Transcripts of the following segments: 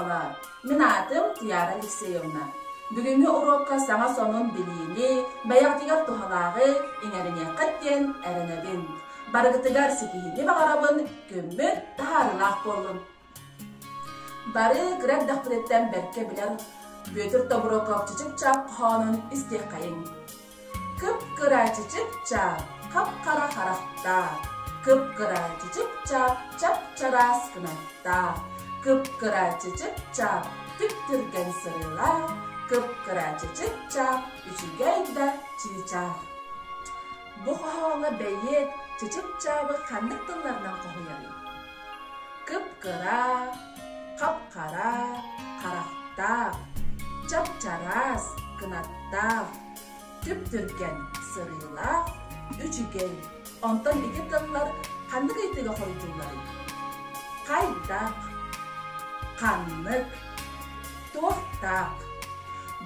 sağlar. Min adım Diyara Alексеевна. Bugünkü urokka sana sonun bilini, bayaqtigar tuhalağı, iňerine qatyen erenebin. Bargıtıgar sikihini bağarabın, gömmüt taharılaq bollun. Bari grad daqtiretten berke biler, Bötür tobrokop çiçip çap hanın istihkayın. Kıpkıra çiçip çap, kapkara harakta. Kıpkıra çiçip çap, çap-çara sıkınatta. Kıpkıra çiçip çap, tüptürgen sırıla. Kıpkıra çiçip çap, üçügeyde çiçap. Bu hahala beyit çiçip çapı kandık dıllarından koyuyor. Kıpkıra, kapkara, harakta. Çap-çaras, kınatta, tüp-türken sırıyla, üçügen, ondan iki tıllar kandık etiga koyduğları. Kaydak, kanlık, tuğtak,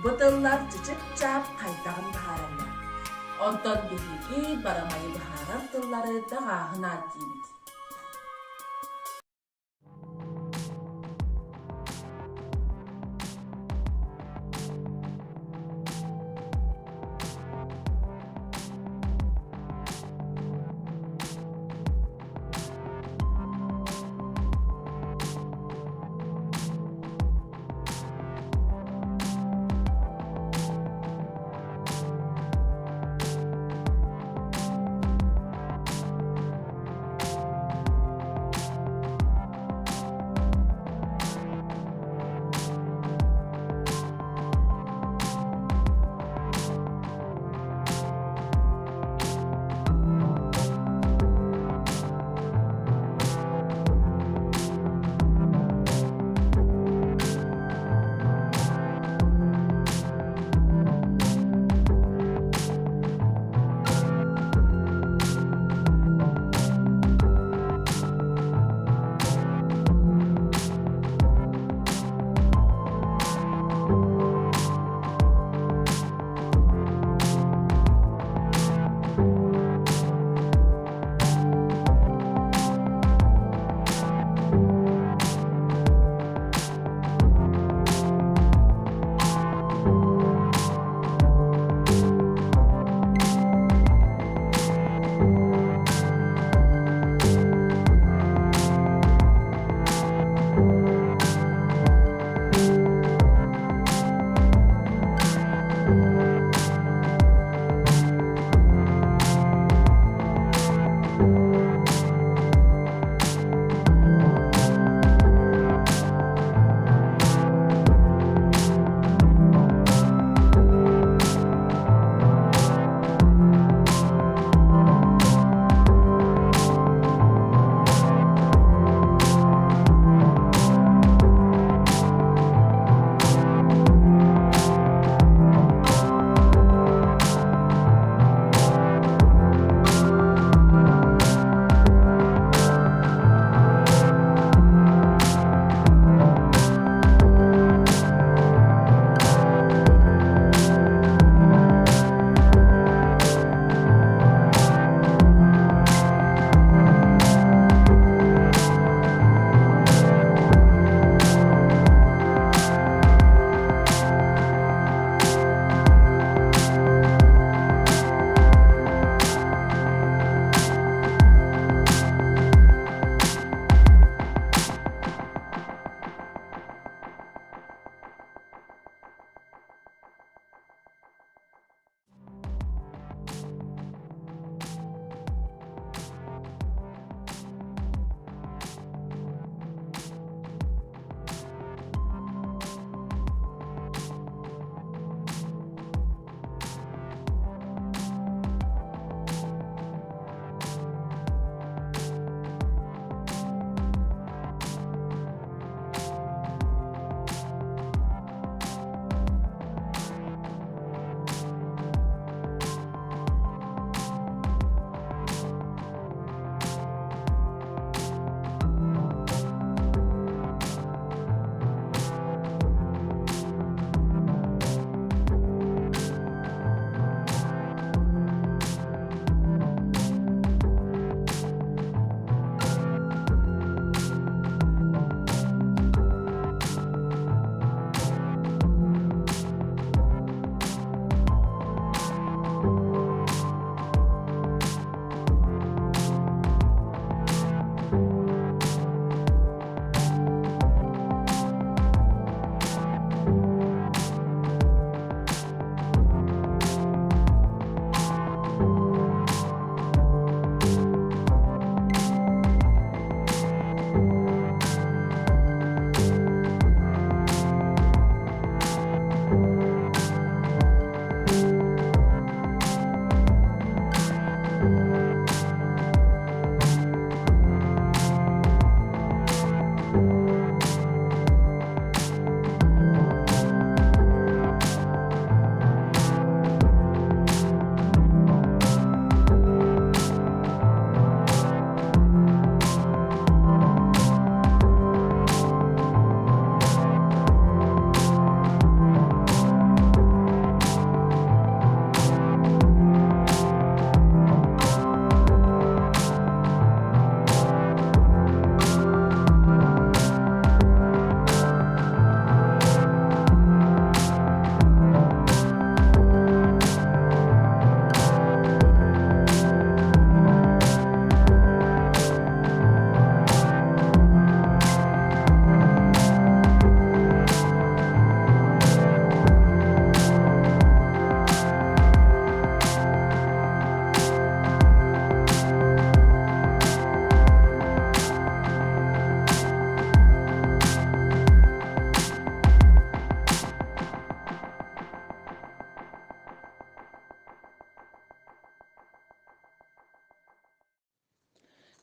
bu tıllar çiçip çap kaydağın bahararlar. Ondan birliği baramayı baharar tılları dağahına giydi.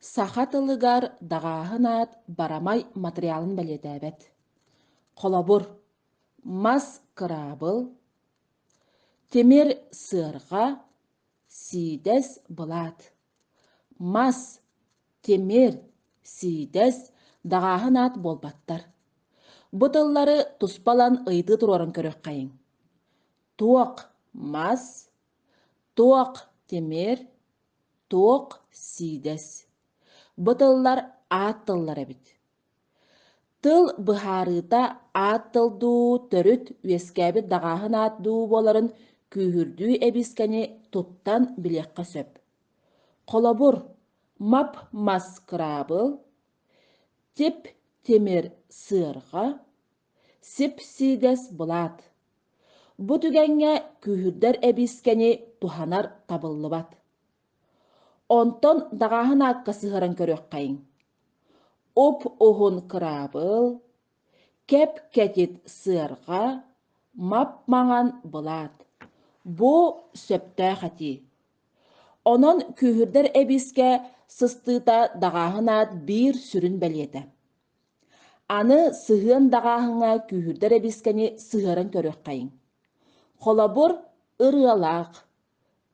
Сахатылыгар дағаһынаат барамай материалын бәлетәбәт. Қолабыр, мас кырабыл, темир сырға, сидәс бұлат. Мас, темир, сидәс дағаһынаат болбаттар. Бұтыллары тұспалан ыйты тұрорын көрік қайын. Туақ мас, туақ темир, туақ сидәс. Бұтыллар аттыллар әбіт. Тыл бұхарыта аттылду төрүт үескәбі дағаһын аттуу боларын күйірдүү әбіскәне туттан білекқа сөп. Қолабыр, мап мас кырабыл, теп темир сырға, сип сидәс бұлат. Бұ түгәңе күйірдер әбіскәне туханар табыллыбат. Онтон дағаһын аққа сығырын көрек қайын. Оп оғын кырабыл, кәп кәтет сырға, мап маған бұлат. Бұ сөпті қати. Онын күйірдер әбіске сыстыта дағаһынат бір сүрін бәлеті. Аны сығын дағаһыңа күйірдер әбіскәне сығырын көрек қайын. Қолабыр ырылақ,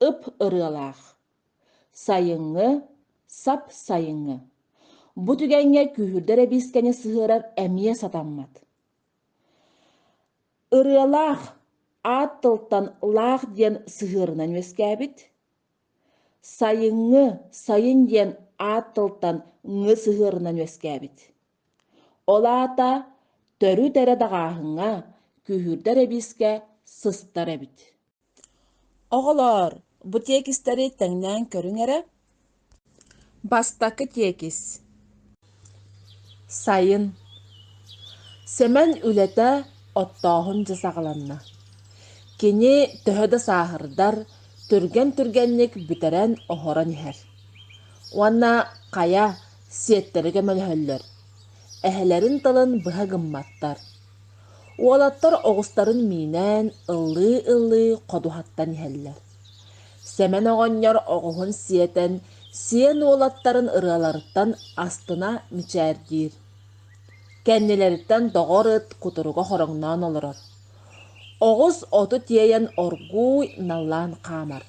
үп ырылақ. Сайыңы, сап сайыңы. Бұ түгәңе күйірдер әбіскәне сығырар әмие сатаммат. Ырылақ аттылтан лақ ден сығырынан өскәбіт. Сайыңы, сайын ден аттылтан ңы сығырынан өскәбіт. Олата төрі тәрі дағаһыңа күйірдер әбіске сыстар әбіт. Оғылар, бұ текістері тәңнен көрің әрі? Бастақы текіс. Сайын. Сәмән үләтә оттағын жасағыланна. Кені төһөді сағырдар, түрген-түргеннік бүтәрән оғыран ехер. Уанна қая сиеттеріге мөлхөллөр. Әхелерін тылын бұға гымматтар. Уалаттар оғыстарын минән ыллы-ыллы қодуғаттан ехеллер. Сәмән оғаньор оғығын сиетен, сиен уалаттарын ыраларыттан астына мүчәрдир. Кәннелеріттен доғырыт құтыруға қорыңнан олырыр. Оғыз оту тиейен оргуй наллан қамар.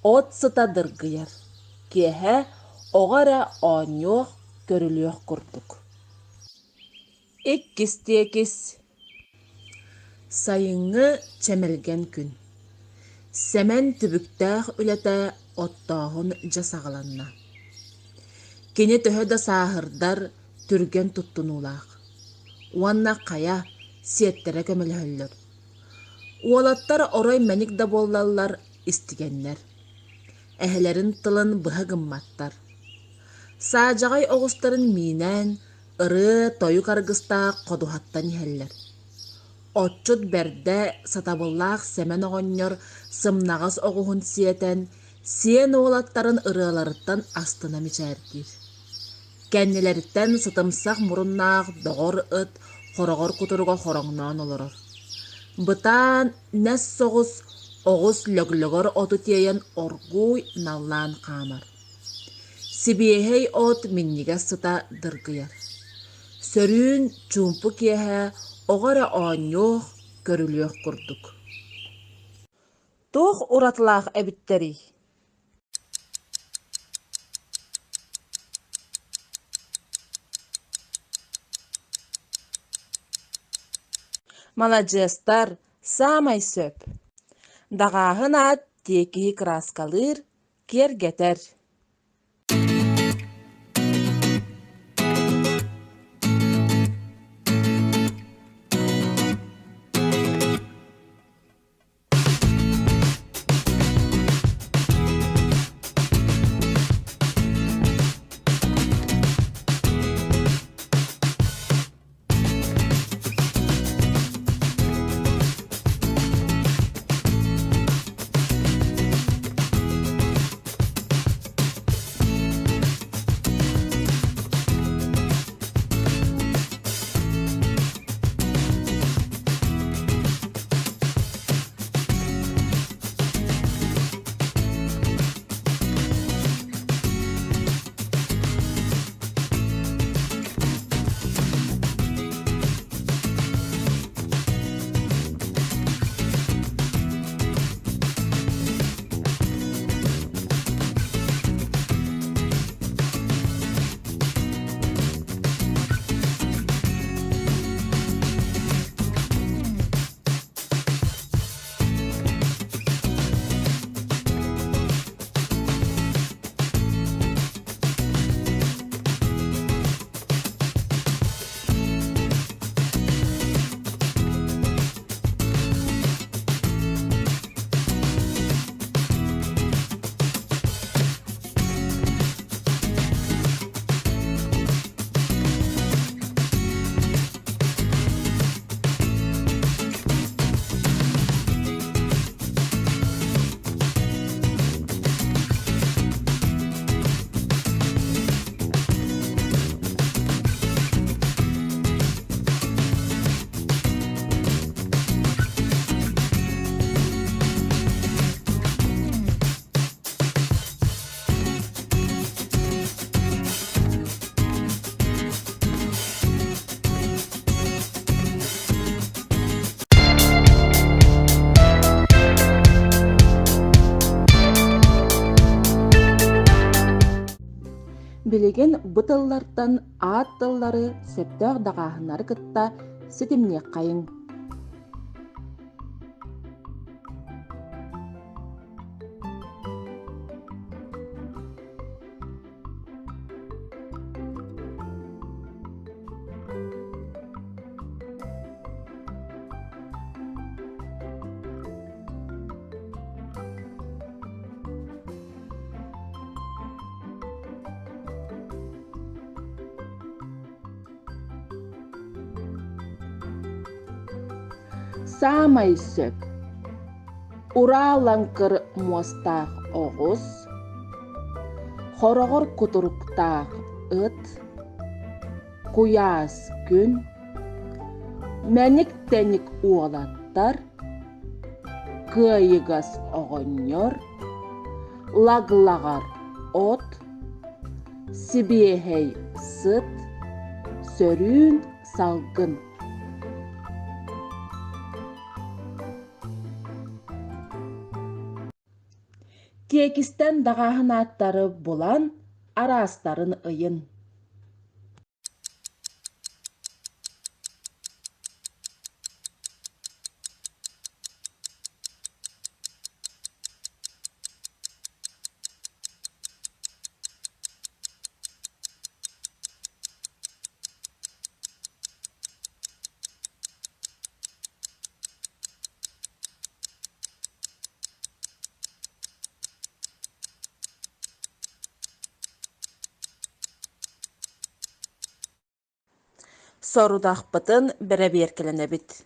От сыта дыргыяр. Кеһә оғара оңоқ көріліоқ күрдік. Иккіс текіс. Сайыңы чәмірген күн. Сәмән түбіктәқ үләтә оттағын жасағыланна. Кені төһөді сағырдар түрген тұттынулақ. Уанна қая сиеттере көмілхөллөр. Уолаттар орой мәник да боллалар истигеннер. Әхелерін тылын бұға гымматтар. Саажағай оғыстарын минән, ыры тойу каргыста қодуғаттан ехеллер. Отчут бәрді сатабыллақ сәмән оғыннор сымнағас оғуғын сиетен, сиен оғылаттарын ырыларыттан астына мичәрдир. Кәннелеріттен сытымсақ мұрыннақ доғыр ыт қорағыр құтыруға қораңнан олырыр. Бұтан nəs соғыз оғыз лөглөгөр оту тиейен оргуй наллан қамар. Сибиехей от минниге сыта дыргыяр. Сөрүн чумпу кеһә оғара оңоқ көріліоқ күрдік. Тоқ ұратылақ әбіттері. Маладжестар самай сөп. Дағағын ат текі краскалыр кергетер. Билеген бытыллартан аат тыллары сөптөөх дағаһынары кытта ситимниек кайың. Самай сөп. Ураланкыр мостаах оғыз. Хорогор кутуруктаах ыт. Куяас күн. Мәник-тәник уолаттар. Кыйыгас оғоньор. Лаглагар от. Сибиэхэй сыт. Сөрүүн салгын. Текистен дағаһын аттары болан, арастарын ыйын. Сорудахпытын бәрі беркелене бит.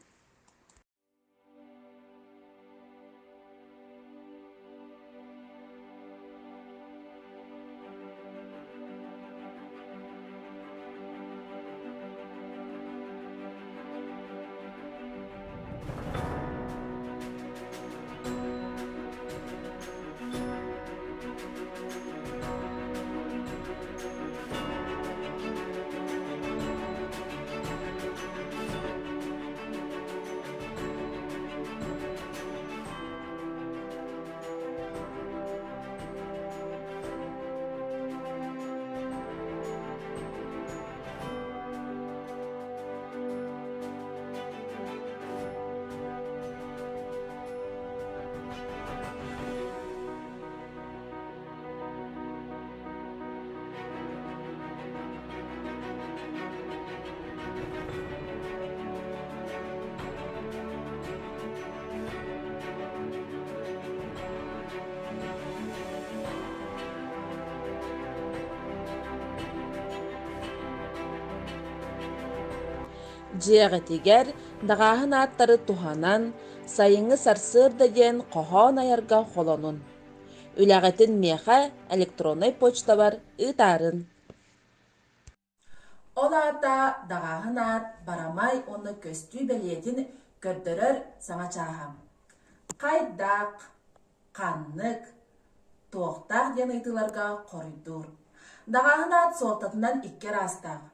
Дьиэҕэтигэр дағаһын ааттары туханан, сайыҥҥы сарсыыр да диэн хоһоон айарга холонун. Үлэҕэтин миэхэ электронной почта бар ыытаарын. Ол аата дағаһын аат барамай оны көстүү бэлиэтин көрдөрөр саҥа чааһам. Хайдаах, ханнык, туохтаах диэн ыйтыларга хорuyдуур. Дағаһын аат суолтатынан икки раастаах.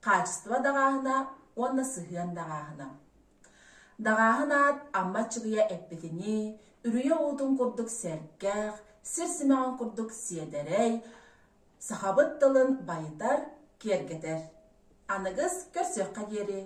Качество дағаһына онна сыһыан дағаһына. Дағаһын аат аммаччыгыйа эппитини, үрүйэ уутун курдук сэргэх, сир симэҕин курдук сиэдэрэй, сахабыт тылын байытар, киэргэтэр. Аныгыс көрсөөхха диэри.